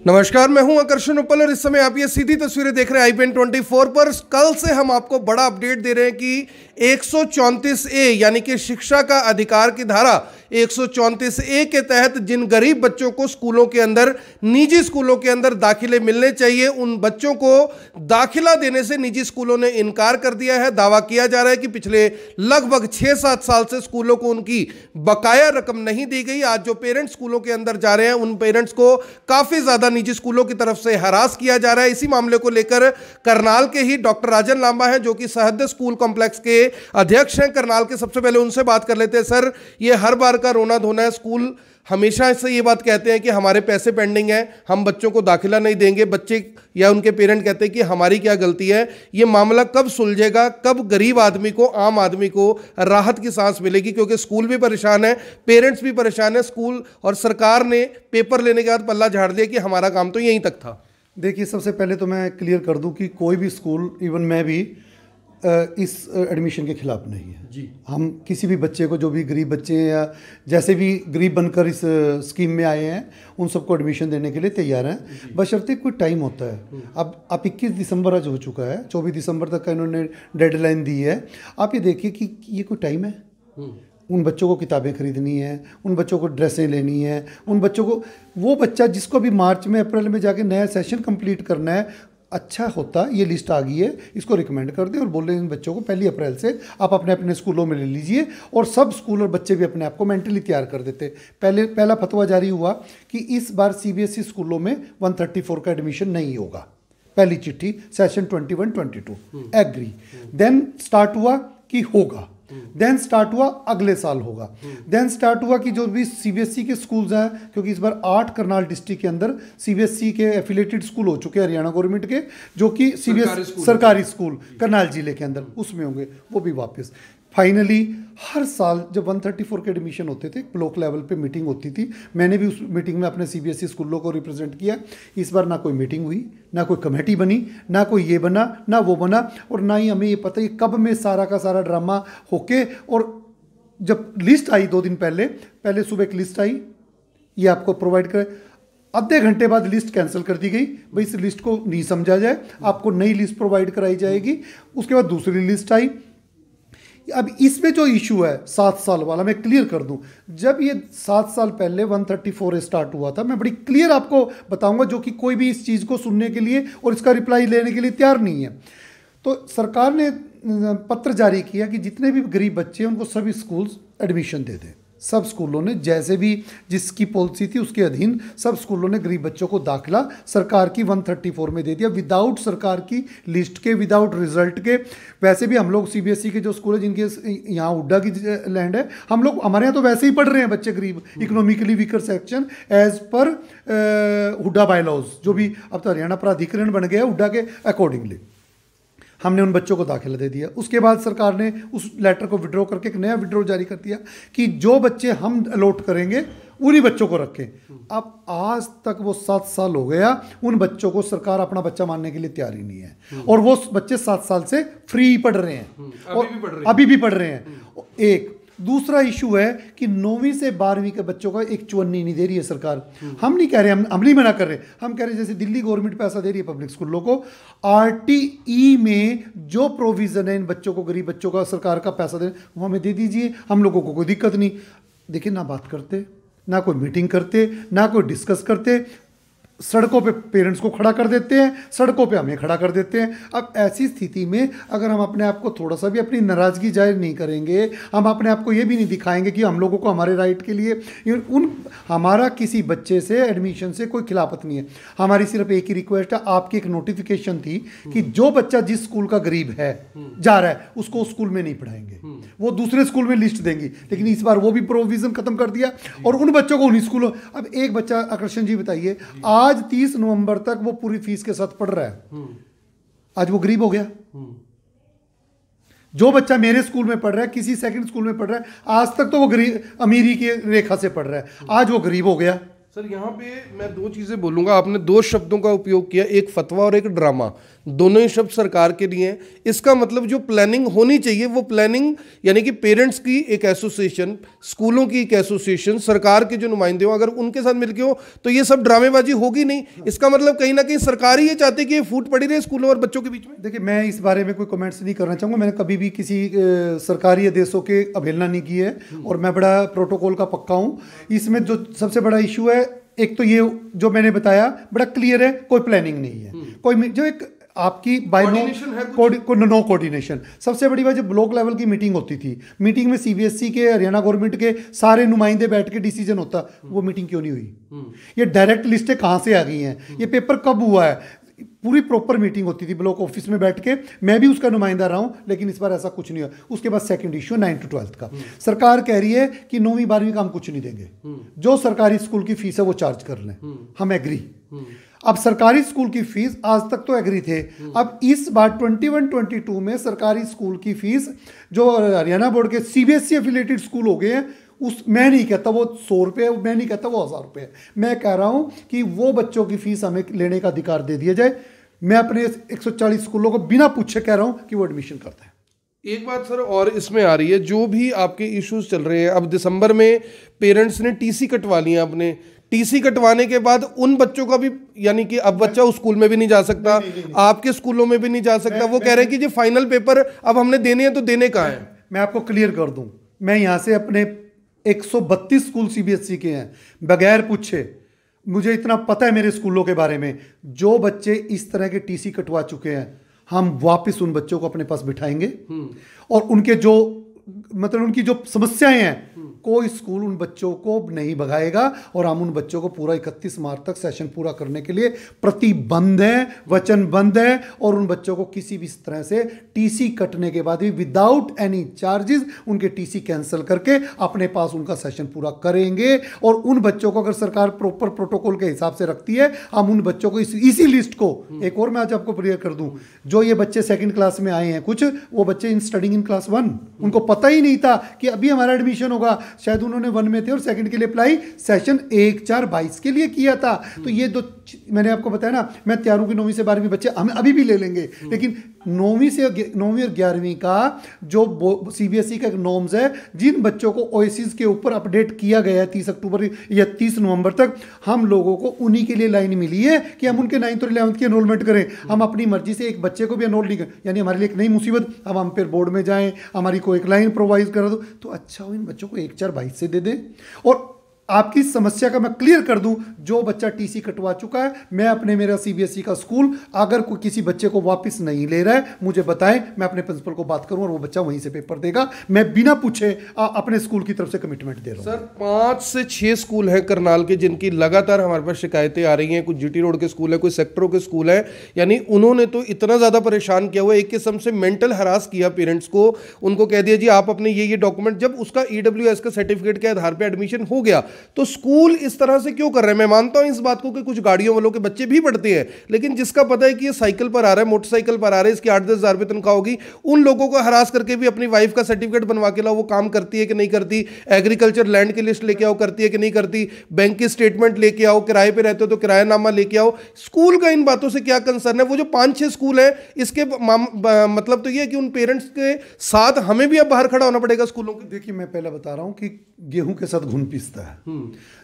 नमस्कार, मैं हूं आकर्षण उपल और इस समय आप ये सीधी तस्वीरें देख रहे हैं IPN24 पर। कल से हम आपको बड़ा अपडेट दे रहे हैं कि 134A यानी कि शिक्षा का अधिकार की धारा 134A के तहत जिन गरीब बच्चों को स्कूलों के अंदर, निजी स्कूलों के अंदर दाखिले मिलने चाहिए, उन बच्चों को दाखिला देने से निजी स्कूलों ने इनकार कर दिया है। दावा किया जा रहा है कि पिछले लगभग 6-7 साल से स्कूलों को उनकी बकाया रकम नहीं दी गई। आज जो पेरेंट्स स्कूलों के अंदर जा रहे हैं, उन पेरेंट्स को काफी ज्यादा निजी स्कूलों की तरफ से हरास किया जा रहा है। इसी मामले को लेकर करनाल के ही डॉक्टर राजन लांबा हैं, जो कि सहद स्कूल कॉम्प्लेक्स के अध्यक्ष हैं करनाल के। सबसे पहले उनसे बात कर लेते हैं। सर, ये हर बार का रोना धोना है। स्कूल हमेशा से ये बात कहते हैं कि हमारे पैसे पेंडिंग हैं, हम बच्चों को दाखिला नहीं देंगे। बच्चे या उनके पेरेंट कहते हैं कि हमारी क्या गलती है। ये मामला कब सुलझेगा, कब गरीब आदमी को, आम आदमी को राहत की सांस मिलेगी? क्योंकि स्कूल भी परेशान है, पेरेंट्स भी परेशान है। स्कूल और सरकार ने पेपर लेने के बाद पल्ला झाड़ दिया कि हमारा काम तो यहीं तक था। देखिए, सबसे पहले तो मैं क्लियर कर दूं कि कोई भी स्कूल, इवन मैं भी, इस एडमिशन के खिलाफ नहीं है जी। हम किसी भी बच्चे को, जो भी गरीब बच्चे हैं या जैसे भी गरीब बनकर इस स्कीम में आए हैं, उन सबको एडमिशन देने के लिए तैयार हैं, बशर्ते कोई टाइम होता है। अब 21 दिसंबर आज हो चुका है, 24 दिसंबर तक का इन्होंने डेडलाइन दी है। आप ये देखिए कि ये कोई टाइम है। उन बच्चों को किताबें खरीदनी है, उन बच्चों को ड्रेसें लेनी है, उन बच्चों को, वो बच्चा जिसको भी मार्च में, अप्रैल में जाके नया सेशन कंप्लीट करना है, अच्छा होता ये लिस्ट आ गई है, इसको रिकमेंड कर दें और बोले इन बच्चों को 1 अप्रैल से आप अपने अपने स्कूलों में ले लीजिए। और सब स्कूल और बच्चे भी अपने आप को मेंटली तैयार कर देते। पहला फतवा जारी हुआ कि इस बार CBSE स्कूलों में 134 का एडमिशन नहीं होगा। पहली चिट्ठी सेशन 21-22 एग्री। देन स्टार्ट हुआ कि होगा, देन स्टार्ट हुआ अगले साल होगा। देन स्टार्ट हुआ कि जो भी CBSE के स्कूल्स हैं, क्योंकि इस बार 8 करनाल डिस्ट्रिक्ट के अंदर CBSE के एफिलेटेड स्कूल हो चुके हैं हरियाणा गवर्नमेंट के, जो कि CBSE सरकारी स्कूल करनाल जिले के अंदर उसमें होंगे, वो भी वापस। फाइनली हर साल जब 134 के एडमिशन होते थे, ब्लॉक लेवल पे मीटिंग होती थी। मैंने भी उस मीटिंग में अपने CBSE स्कूलों को रिप्रेजेंट किया। इस बार ना कोई मीटिंग हुई, ना कोई कमेटी बनी, ना कोई ये बना, ना वो बना, और ना ही हमें ये पता है कब में सारा का सारा ड्रामा होके। और जब लिस्ट आई 2 दिन पहले सुबह एक लिस्ट आई, ये आपको प्रोवाइड करे, आधे घंटे बाद लिस्ट कैंसिल कर दी गई। भाई इस लिस्ट को नहीं समझा जाए, आपको नई लिस्ट प्रोवाइड कराई जाएगी। उसके बाद दूसरी लिस्ट आई। अब इसमें जो इशू है 7 साल वाला, मैं क्लियर कर दूं, जब ये 7 साल पहले 134 स्टार्ट हुआ था, मैं बड़ी क्लियर आपको बताऊंगा, जो कि कोई भी इस चीज़ को सुनने के लिए और इसका रिप्लाई लेने के लिए तैयार नहीं है। तो सरकार ने पत्र जारी किया कि जितने भी गरीब बच्चे हैं उनको सभी स्कूल्स एडमिशन दे दें। सब स्कूलों ने, जैसे भी जिसकी पॉलिसी थी उसके अधीन, सब स्कूलों ने गरीब बच्चों को दाखिला सरकार की 134 में दे दिया, विदाउट सरकार की लिस्ट के, विदाउट रिजल्ट के। वैसे भी हम लोग CBSE के जो स्कूल है, जिनके यहाँ हुड्डा की लैंड है, हम लोग, हमारे यहाँ तो वैसे ही पढ़ रहे हैं बच्चे गरीब, economically weaker section as per Hooda bylaws, जो भी अब तो हरियाणा प्राधिकरण बन गया हुड्डा के अकॉर्डिंगली। हमने उन बच्चों को दाखिला दे दिया। उसके बाद सरकार ने उस लेटर को विड्रॉ करके एक नया विड्रॉ जारी कर दिया कि जो बच्चे हम अलॉट करेंगे उन्हीं बच्चों को रखें। अब आज तक वो 7 साल हो गया, उन बच्चों को सरकार अपना बच्चा मानने के लिए तैयार ही नहीं है। और वो बच्चे 7 साल से फ्री पढ़ रहे हैं, अभी भी पढ़ रहे हैं। एक दूसरा इशू है कि 9वीं से 12वीं के बच्चों का एक चुन्नी नहीं दे रही है सरकार। हम नहीं कह रहे, हम नहीं मना कर रहे, हम कह रहे जैसे दिल्ली गवर्नमेंट पैसा दे रही है पब्लिक स्कूलों को, RTE में जो प्रोविजन है इन बच्चों को, गरीब बच्चों का सरकार का पैसा दे, वो हमें दे दीजिए, हम लोगों को कोई दिक्कत नहीं। देखिए, ना बात करते, ना कोई मीटिंग करते, ना कोई डिस्कस करते, सड़कों पे पेरेंट्स को खड़ा कर देते हैं, सड़कों पे हमें खड़ा कर देते हैं। अब ऐसी स्थिति में अगर हम अपने आप को थोड़ा सा भी अपनी नाराज़गी जाहिर नहीं करेंगे, हम अपने आप को ये भी नहीं दिखाएंगे कि हम लोगों को हमारे राइट के लिए हमारा किसी बच्चे से एडमिशन से कोई खिलाफत नहीं है। हमारी सिर्फ एक ही रिक्वेस्ट है, आपकी एक नोटिफिकेशन थी कि जो बच्चा जिस स्कूल का गरीब है, जा रहा है, उसको उस स्कूल में नहीं पढ़ाएंगे, वो दूसरे स्कूल में लिस्ट देंगी। लेकिन इस बार वो भी प्रोविज़न खत्म कर दिया और उन बच्चों को उन्हीं स्कूलों। अब एक बच्चा, आकर्षण जी बताइए, आज 30 नवंबर तक वो पूरी फीस के साथ पढ़ रहा है, आज वो गरीब हो गया। जो बच्चा मेरे स्कूल में पढ़ रहा है, किसी सेकंड स्कूल में पढ़ रहा है, आज तक तो वो गरीब, अमीरी की रेखा से पढ़ रहा है, आज वो गरीब हो गया। सर, यहाँ पे मैं 2 चीज़ें बोलूँगा। आपने 2 शब्दों का उपयोग किया, एक फतवा और एक ड्रामा। दोनों ही शब्द सरकार के लिए हैं। इसका मतलब जो प्लानिंग होनी चाहिए वो प्लानिंग यानी कि पेरेंट्स की एक एसोसिएशन, स्कूलों की एक एसोसिएशन, सरकार के जो नुमाइंदे हो, अगर उनके साथ मिलकर हो तो ये सब ड्रामेबाजी होगी नहीं। इसका मतलब कहीं ना कहीं सरकार ही ये चाहती है कि ये फूट पड़ी रहे स्कूलों और बच्चों के बीच में। देखिए, मैं इस बारे में कोई कमेंट्स नहीं करना चाहूँगा। मैंने कभी भी किसी सरकारी आदेशों के अवहेलना नहीं की है और मैं बड़ा प्रोटोकॉल का पक्का हूँ। इसमें जो सबसे बड़ा इशू है, एक तो ये जो मैंने बताया बड़ा क्लियर है, कोई प्लानिंग नहीं है, कोई जो एक आपकी बाय नो कोऑर्डिनेशन। सबसे बड़ी बात, जब ब्लॉक लेवल की मीटिंग होती थी, मीटिंग में सीबीएसई के, हरियाणा गवर्नमेंट के सारे नुमाइंदे बैठ के डिसीजन होता, वो मीटिंग क्यों नहीं हुई? ये डायरेक्ट लिस्टें कहाँ से आ गई हैं? ये पेपर कब हुआ है? पूरी प्रॉपर मीटिंग होती थी ब्लॉक ऑफिस में बैठ के, मैं भी उसका नुमाइंदा रहा हूं, लेकिन इस बार ऐसा कुछ नहीं हुआ। उसके बाद सेकंड इश्यू 9 to 12 का, सरकार कह रही है कि 9वीं 12वीं का हम कुछ नहीं देंगे, जो सरकारी स्कूल की फीस है वो चार्ज कर लें, हम एग्री। अब सरकारी स्कूल की फीस, आज तक तो एग्री थे, अब इस बार 21-22 में सरकारी स्कूल की फीस जो हरियाणा बोर्ड के सीबीएसई एफिलिएटेड स्कूल हो गए हैं, उस मैं नहीं कहता वो 100 रुपये, मैं नहीं कहता वो 1000 रुपये, मैं कह रहा हूं कि वो बच्चों की फीस हमें लेने का अधिकार दे दिया जाए। मैं अपने 140 स्कूलों को बिना पूछे कह रहा हूं कि वो एडमिशन करता है। एक बात सर और इसमें आ रही है, जो भी आपके इश्यूज चल रहे हैं, अब दिसंबर में पेरेंट्स ने टीसी कटवा लिया अपने, टीसी कटवाने के बाद उन बच्चों का भी, यानी कि अब बच्चा उस स्कूल में भी नहीं जा सकता, नहीं। आपके स्कूलों में भी नहीं जा सकता। वो कह रहे हैं कि जो फाइनल पेपर अब हमने देने हैं तो देने कहाँ है? मैं आपको क्लियर कर दूं, मैं यहां से अपने 132 स्कूल सीबीएसई के हैं, बगैर पूछे, मुझे इतना पता है मेरे स्कूलों के बारे में, जो बच्चे इस तरह के टीसी कटवा चुके हैं, हम वापस उन बच्चों को अपने पास बिठाएंगे और उनके जो मतलब उनकी जो समस्याएं हैं, कोई स्कूल उन बच्चों को नहीं भगाएगा और हम उन बच्चों को पूरा 31 मार्च तक सेशन पूरा करने के लिए प्रतिबद्ध है, वचनबद्ध है। और उन बच्चों को किसी भी तरह से टीसी कटने के बाद भी विदाउट एनी चार्जेस उनके टीसी कैंसिल करके अपने पास उनका सेशन पूरा करेंगे। और उन बच्चों को अगर सरकार प्रॉपर प्रोटोकॉल के हिसाब से रखती है, हम उन बच्चों को इसी लिस्ट को, एक और मैं आज आपको क्लियर कर दूं, जो ये बच्चे सेकंड क्लास में आए हैं, कुछ वो बच्चे इन स्टडिंग इन क्लास 1, उनको पता ही नहीं था कि अभी हमारा एडमिशन होगा, शायद उन्होंने 1 में थे और सेकंड के लिए अप्लाई सेशन 1/4/22 के लिए किया था। तो ये दो मैंने आपको बताया ना, मैं तैयार हूं कि 9वीं से 12वीं बच्चे हम अभी भी ले लेंगे, लेकिन 9वीं और 11वीं का जो सीबीएसई का नॉर्म्स है, जिन बच्चों को ओएसिस के ऊपर अपडेट किया गया है 30 अक्टूबर या 30 नवंबर तक, हम लोगों को उन्हीं के लिए लाइन मिली है कि हम उनके 9th और 11th की एनरोलमेंट करें। हम अपनी मर्जी से एक बच्चे को भी एनरोल नहीं करें, यानी हमारे लिए एक नई मुसीबत, अब हम फिर बोर्ड में जाएं, हमारी को एक लाइन प्रोवाइड करा दो, तो अच्छा हो इन बच्चों को 1/4/22 से दे दें। और आपकी समस्या का मैं क्लियर कर दूं, जो बच्चा टीसी कटवा चुका है, मैं अपने मेरा सीबीएसई का स्कूल अगर कोई किसी बच्चे को वापस नहीं ले रहा है, मुझे बताएं, मैं अपने प्रिंसिपल को बात करूं और वो बच्चा वहीं से पेपर देगा। मैं बिना पूछे अपने स्कूल की तरफ से कमिटमेंट दे रहा हूं। सर 5 से 6 स्कूल हैं करनाल के जिनकी लगातार हमारे पास शिकायतें आ रही हैं, कुछ जीटी रोड के स्कूल है, कुछ सेक्टरों के स्कूल है, यानी उन्होंने तो इतना ज्यादा परेशान किया हुआ, एक किस्म से मेंटल हरास किया पेरेंट्स को। उनको कह दिया जी आप अपने ये डॉक्यूमेंट, जब उसका ईडब्ल्यूएस का सर्टिफिकेट के आधार पर एडमिशन हो गया तो स्कूल इस तरह से क्यों कर रहे हैं? मैं मानता हूं इस बात को कि कुछ गाड़ियों वालों के बच्चे भी पढ़ते हैं, लेकिन जिसका पता है कि ये साइकिल पर आ रहा है, मोटरसाइकिल पर आ रहा है, इसकी 8-10 हज़ार रुपये तनख्वाह होगी, उन लोगों को हरास करके भी अपनी वाइफ का सर्टिफिकेट बनवा के लाओ, वो काम करती है कि नहीं करती, एग्रीकल्चर लैंड की लिस्ट लेके आओ, करती है कि नहीं करती, बैंक की स्टेटमेंट लेके आओ, किराए पे रहते हो तो किरायानामा लेके आओ। स्कूल का इन बातों से क्या कंसर्न है? वो जो 5-6 स्कूल है, इसके मतलब तो ये है कि उन पेरेंट्स के साथ हमें भी अब बाहर खड़ा होना पड़ेगा स्कूलों के। देखिए, मैं पहले बता रहा हूं कि गेहूं के साथ घुन पिसता है,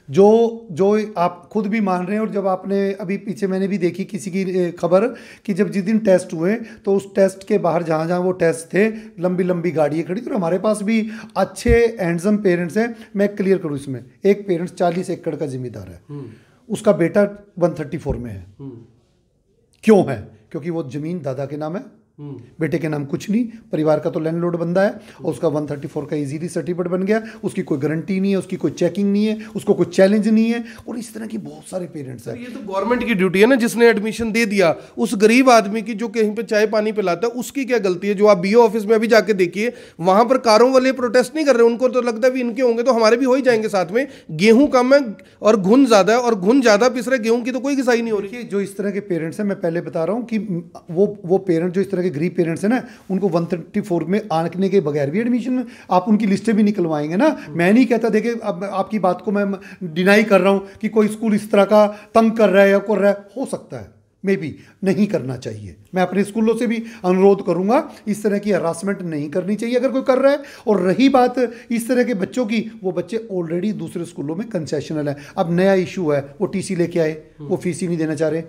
जो आप खुद भी मान रहे हैं। और जब आपने अभी पीछे मैंने भी देखी किसी की खबर कि जब जिस दिन टेस्ट हुए तो उस टेस्ट के बाहर जहाँ जहाँ वो टेस्ट थे, लंबी लंबी गाड़ियाँ खड़ी। तो हमारे पास भी अच्छे हैंडसम पेरेंट्स हैं। मैं क्लियर करूँ इसमें, एक पेरेंट्स 40 एकड़ का जिम्मेदार है, उसका बेटा 134 में है। क्यों है? क्योंकि वो जमीन दादा के नाम है, बेटे के नाम कुछ नहीं, परिवार का तो लैंडलॉर्ड बंदा है और उसका 134 का इजीली सर्टिफिकेट बन गया, उसकी कोई गारंटी नहीं है, उसकी कोई चेकिंग नहीं है, उसको कोई चैलेंज नहीं है। और इस तरह की बहुत सारे पेरेंट्स हैं। ये तो गवर्नमेंट की ड्यूटी है ना, जिसने एडमिशन दे दिया उस गरीब आदमी की, जो कहीं पे चाय पानी पिलाता है, उसकी क्या गलती है? जो आप बीओ ऑफिस में अभी जाके देखिए, वहां पर कारों वाले प्रोटेस्ट नहीं कर रहे, उनको तो लगता है भी इनके होंगे तो हमारे भी हो ही जाएंगे साथ में। गेहूं कम है और घुन ज्यादा है, और घुन ज्यादा पिस रहे, गेहूं की तो कोई घिसाई नहीं हो रही। जो इस तरह के पेरेंट्स हैं, मैं पहले बता रहा हूं कि वो पेरेंट जो इस तरह के गरीब पेरेंट्स हैं ना, उनको 134 में आने के बगैर भी एडमिशन आप उनकी लिस्टें भी निकलवाएंगे ना। मैं नहीं कहता, देखिए अब आपकी बात को मैं डिनाई कर रहा हूं कि कोई स्कूल इस तरह का तंग कर रहा है या कर रहा है, हो सकता है, मे बी नहीं करना चाहिए। मैं अपने स्कूलों से भी अनुरोध करूंगा इस तरह की हरासमेंट नहीं करनी चाहिए अगर कोई कर रहा है। और रही बात इस तरह के बच्चों की, वो बच्चे ऑलरेडी दूसरे स्कूलों में कंसेशनल है। अब नया इशू है, वो टीसी लेके आए, वो फीस ही नहीं देना चाह रहे।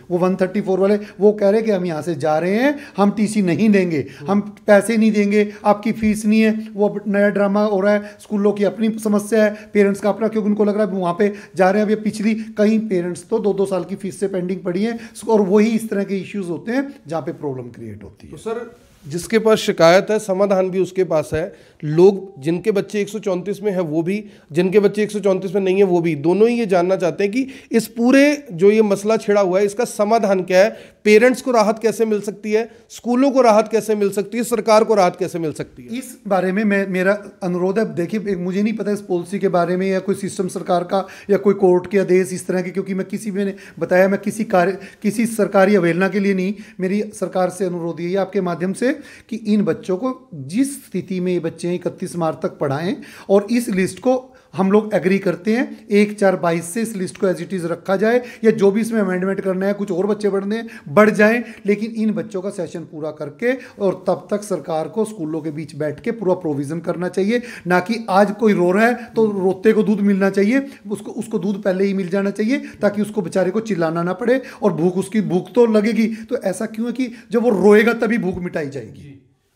वो 134 वाले वो कह रहे कि हम यहाँ से जा रहे हैं, हम टीसी नहीं देंगे, हम पैसे नहीं देंगे, आपकी फीस नहीं है। वो नया ड्रामा हो रहा है, स्कूलों की अपनी समस्या है, पेरेंट्स का अपना, क्योंकि उनको लग रहा है वहाँ पे जा रहे हैं। अब ये पिछली कई पेरेंट्स तो 2-2 साल की फीस से पेंडिंग पड़ी है, और वही इस तरह के इश्यूज होते हैं जहाँ पे प्रॉब्लम क्रिएट होती है। तो सर, जिसके पास शिकायत है समाधान भी उसके पास है। लोग जिनके बच्चे 134 में है वो भी, जिनके बच्चे 134 में नहीं है वो भी, दोनों ही ये जानना चाहते हैं कि इस पूरे जो ये मसला छिड़ा हुआ है इसका समाधान क्या है। पेरेंट्स को राहत कैसे मिल सकती है, स्कूलों को राहत कैसे मिल सकती है, सरकार को राहत कैसे मिल सकती है। इस बारे में मेरा अनुरोध है, देखिए मुझे नहीं पता इस पॉलिसी के बारे में या कोई सिस्टम सरकार का या कोई कोर्ट के आदेश इस तरह के, क्योंकि मैं मैंने बताया मैं किसी सरकारी अवहेलना के लिए नहीं, मेरी सरकार से अनुरोध यही है आपके माध्यम से कि इन बच्चों को जिस स्थिति में ये बच्चे 31 मार्च तक पढ़ाएं, और इस लिस्ट को हम लोग एग्री करते हैं 1/4/22 से इस लिस्ट को एज इट इज़ रखा जाए, या जो भी इसमें अमेंडमेंट करना है, कुछ और बच्चे बढ़ जाएं, लेकिन इन बच्चों का सेशन पूरा करके और तब तक सरकार को स्कूलों के बीच बैठ के पूरा प्रोविज़न करना चाहिए। ना कि आज कोई रो रहा है तो रोते को दूध मिलना चाहिए, उसको दूध पहले ही मिल जाना चाहिए ताकि उसको बेचारे को चिल्लाना ना पड़े। और उसकी भूख तो लगेगी, तो ऐसा क्यों है कि जब वो रोएगा तभी भूख मिटाई जाएगी।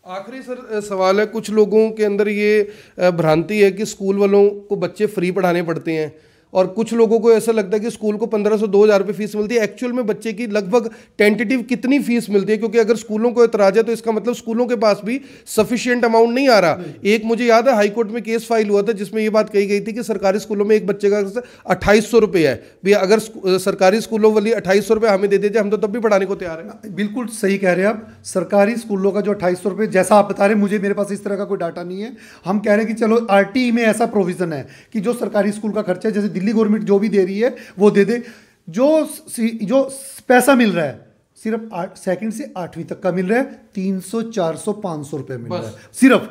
आखिरी सर सवाल है, कुछ लोगों के अंदर ये भ्रांति है कि स्कूल वालों को बच्चे फ्री पढ़ाने पड़ते हैं, और कुछ लोगों को ऐसा लगता है कि स्कूल को 1500-2000 रुपये फीस मिलती है। एक्चुअल में बच्चे की लगभग टेंटेटिव कितनी फीस मिलती है? क्योंकि अगर स्कूलों को एतराज है तो इसका मतलब स्कूलों के पास भी सफिशिएंट अमाउंट नहीं आ रहा। एक मुझे याद है हाईकोर्ट में केस फाइल हुआ था जिसमें यह बात कही गई थी कि सरकारी स्कूलों में एक बच्चे का 2800 रुपये है। भैया अगर सरकारी स्कूलों वाली 2800 रुपये हमें दे दीजिए, हम तो तब भी पढ़ाने को तैयार हैं। बिल्कुल सही कह रहे हैं आप। सरकारी स्कूलों का जो 2800 रुपये जैसा आप बता रहे हैं, मेरे पास इस तरह का कोई डाटा नहीं है। हम कह रहे हैं कि चलो RT में ऐसा प्रोविजन है कि जो सरकारी स्कूल का खर्चा है, जैसे दिल्ली गवर्नमेंट जो भी दे रही है वो दे दे। जो पैसा मिल रहा है सिर्फ 2nd से 8वीं तक का मिल रहा है, 300, 400, 500 रुपए मिल रहा है सिर्फ,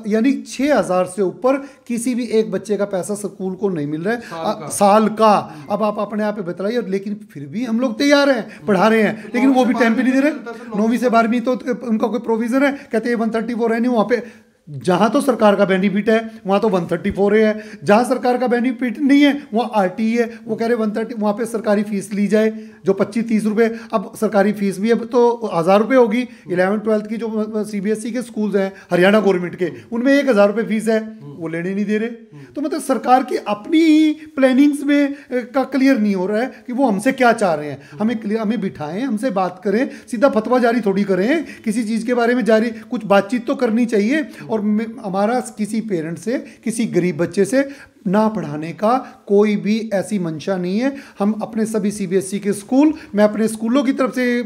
यानी 6000 से ऊपर किसी भी एक बच्चे का पैसा स्कूल को नहीं मिल रहा है साल का। अब आप अपने आप पे बताइए, लेकिन फिर भी हम लोग तैयार हैं, पढ़ा रहे हैं, लेकिन वो भी टाइम पे नहीं दे रहे। 9वीं से 12वीं तो उनका कोई प्रोविजन है, कहते हैं 134 है नहीं, वहाँ पे जहाँ तो सरकार का बेनिफिट है वहाँ तो 134 है, जहाँ सरकार का बेनिफिट नहीं है वहाँ RT है। वो कह रहे 130, वहाँ पे सरकारी फीस ली जाए जो 25-30 रुपये। अब सरकारी फीस भी अब तो 1000 रुपये होगी। 11th-12th की जो CBSE के स्कूल्स हैं हरियाणा गवर्नमेंट के, उनमें 1000 रुपये फीस है, वो लेने नहीं दे रहे। तो मतलब सरकार की अपनी प्लानिंग्स में का क्लियर नहीं हो रहा है कि वो हमसे क्या चाह रहे हैं। हमें बिठाएं, हमसे बात करें, सीधा फतवा जारी थोड़ी करें, किसी चीज़ के बारे में जारी कुछ बातचीत तो करनी चाहिए। और हमारा किसी पेरेंट से, किसी गरीब बच्चे से ना पढ़ाने का कोई भी ऐसी मंशा नहीं है। हम अपने सभी CBSE के स्कूल, मैं अपने स्कूलों की तरफ से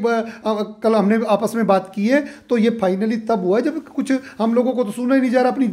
कल हमने आपस में बात की है, तो ये फाइनली तब हुआ है जब कुछ हम लोगों को तो सुना ही नहीं जा रहा, अपनी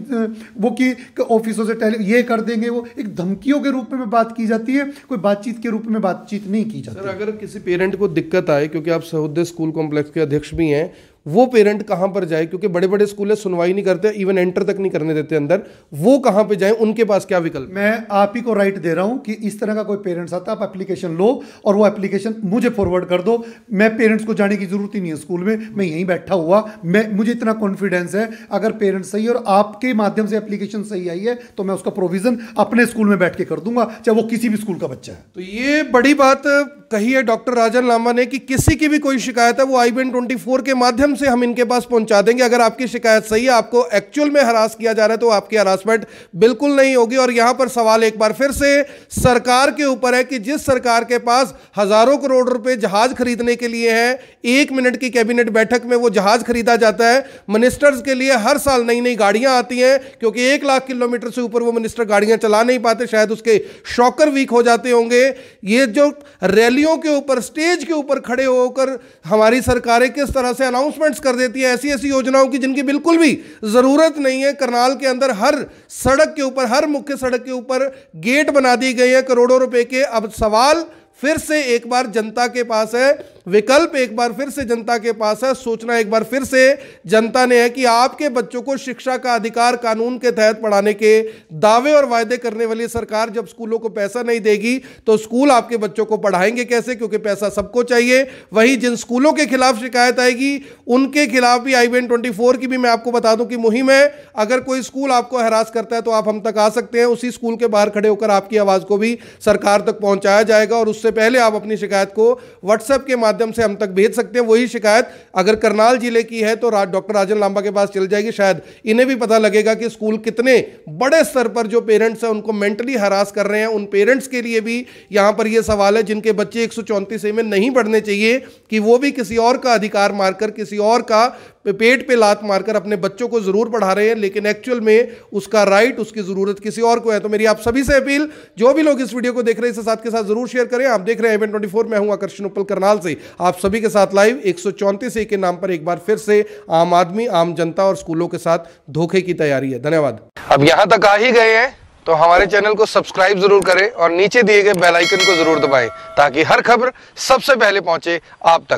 वो की ऑफिसों से ये कर देंगे, वो एक धमकियों के रूप में बात की जाती है, कोई बातचीत के रूप में बातचीत नहीं की जाती। सर अगर किसी पेरेंट को दिक्कत आए, क्योंकि आप सहोदय स्कूल कॉम्प्लेक्स के अध्यक्ष भी हैं, वो पेरेंट कहां पर जाए? क्योंकि बड़े बड़े स्कूल सुनवाई नहीं करते, इवन एंटर तक नहीं करने देते अंदर, वो कहां पे जाए? उनके पास क्या विकल्प? मैं आप ही को राइट दे रहा हूं कि इस तरह का कोई पेरेंट्स आता, आप एप्लीकेशन लो और वो एप्लीकेशन मुझे फॉरवर्ड कर दो। मैं पेरेंट्स को जाने की जरूरत ही नहीं है स्कूल में, मैं यहीं बैठा हुआ, मुझे इतना कॉन्फिडेंस है अगर पेरेंट्स सही और आपके माध्यम से एप्लीकेशन सही आई है तो मैं उसका प्रोविजन अपने स्कूल में बैठ के कर दूंगा, चाहे वो किसी भी स्कूल का बच्चा है। तो ये बड़ी बात कही है डॉक्टर राजन लांबा ने कि किसी की भी कोई शिकायत है वो IBN24 के माध्यम से हम इनके पास पहुंचा देंगे। अगर आपकी शिकायत सही है, आपको एक्चुअल में हरास किया जा रहा है, तो आपकी हरासमेंट बिल्कुल नहीं होगी। और यहां पर सवाल एक बार फिर से सरकार के ऊपर है कि जिस सरकार के पास हजारों करोड़ रुपए जहाज खरीदने के लिए है, 1 मिनट की कैबिनेट बैठक में वो जहाज खरीदा जाता है। मिनिस्टर्स के लिए हर साल नई नई गाड़ियां आती हैं, क्योंकि 1 लाख किलोमीटर से ऊपर वो मिनिस्टर गाड़ियां चला नहीं पाते, शायद उसके शॉकर वीक हो जाते होंगे। ये जो रैलियों के ऊपर, स्टेज के ऊपर खड़े होकर हमारी सरकारें किस तरह से अनाउंसमेंट्स कर देती है ऐसी ऐसी योजनाओं की जिनकी बिल्कुल भी जरूरत नहीं है। करनाल के अंदर हर सड़क के ऊपर, हर मुख्य सड़क के ऊपर गेट बना दी गई है करोड़ों रुपए के। अब सवाल फिर से एक बार जनता के पास है, विकल्प एक बार फिर से जनता के पास है, सोचना एक बार फिर से जनता ने है कि आपके बच्चों को शिक्षा का अधिकार कानून के तहत पढ़ाने के दावे और वायदे करने वाली सरकार जब स्कूलों को पैसा नहीं देगी तो स्कूल आपके बच्चों को पढ़ाएंगे कैसे, क्योंकि पैसा सबको चाहिए। वहीं जिन स्कूलों के खिलाफ शिकायत आएगी उनके खिलाफ भी IBN24 की भी मैं आपको बता दूं कि मुहिम है। अगर कोई स्कूल आपको हरास करता है तो आप हम तक आ सकते हैं, उसी स्कूल के बाहर खड़े होकर आपकी आवाज को भी सरकार तक पहुंचाया जाएगा और उससे पहले आप अपनी शिकायत को व्हाट्सएप के माध्यम से हम तक भेज सकते हैं। वही शिकायत अगर करनाल जिले की है तो डॉक्टर राजन लांबा के पास चल जाएगी, शायद इन्हें भी पता लगेगा कि स्कूल कितने बड़े स्तर पर जो पेरेंट्स हैं उनको मेंटली हरास कर रहे हैं। उन पेरेंट्स के लिए भी यहां पर यह सवाल है जिनके बच्चे 134A में नहीं पढ़ने चाहिए कि वो भी किसी और का अधिकार मारकर, किसी और का पेट पे लात मारकर अपने बच्चों को जरूर पढ़ा रहे हैं, लेकिन एक्चुअल में उसका राइट, उसकी जरूरत किसी और को है। तो मेरी आप सभी से अपील, जो भी लोग इस वीडियो को देख रहे हैं इसे साथ के साथ जरूर शेयर करें। आप देख रहे हैं IBN24, मैं हूं आकर्षण उपल करनाल से, आप सभी के साथ लाइव। 134A के नाम पर एक बार फिर से आम आदमी, आम जनता और स्कूलों के साथ धोखे की तैयारी है। धन्यवाद। अब यहां तक आ ही गए हैं तो हमारे चैनल को सब्सक्राइब जरूर करें और नीचे दिए गए बेल आइकन को जरूर दबाएं ताकि हर खबर सबसे पहले पहुंचे आप तक।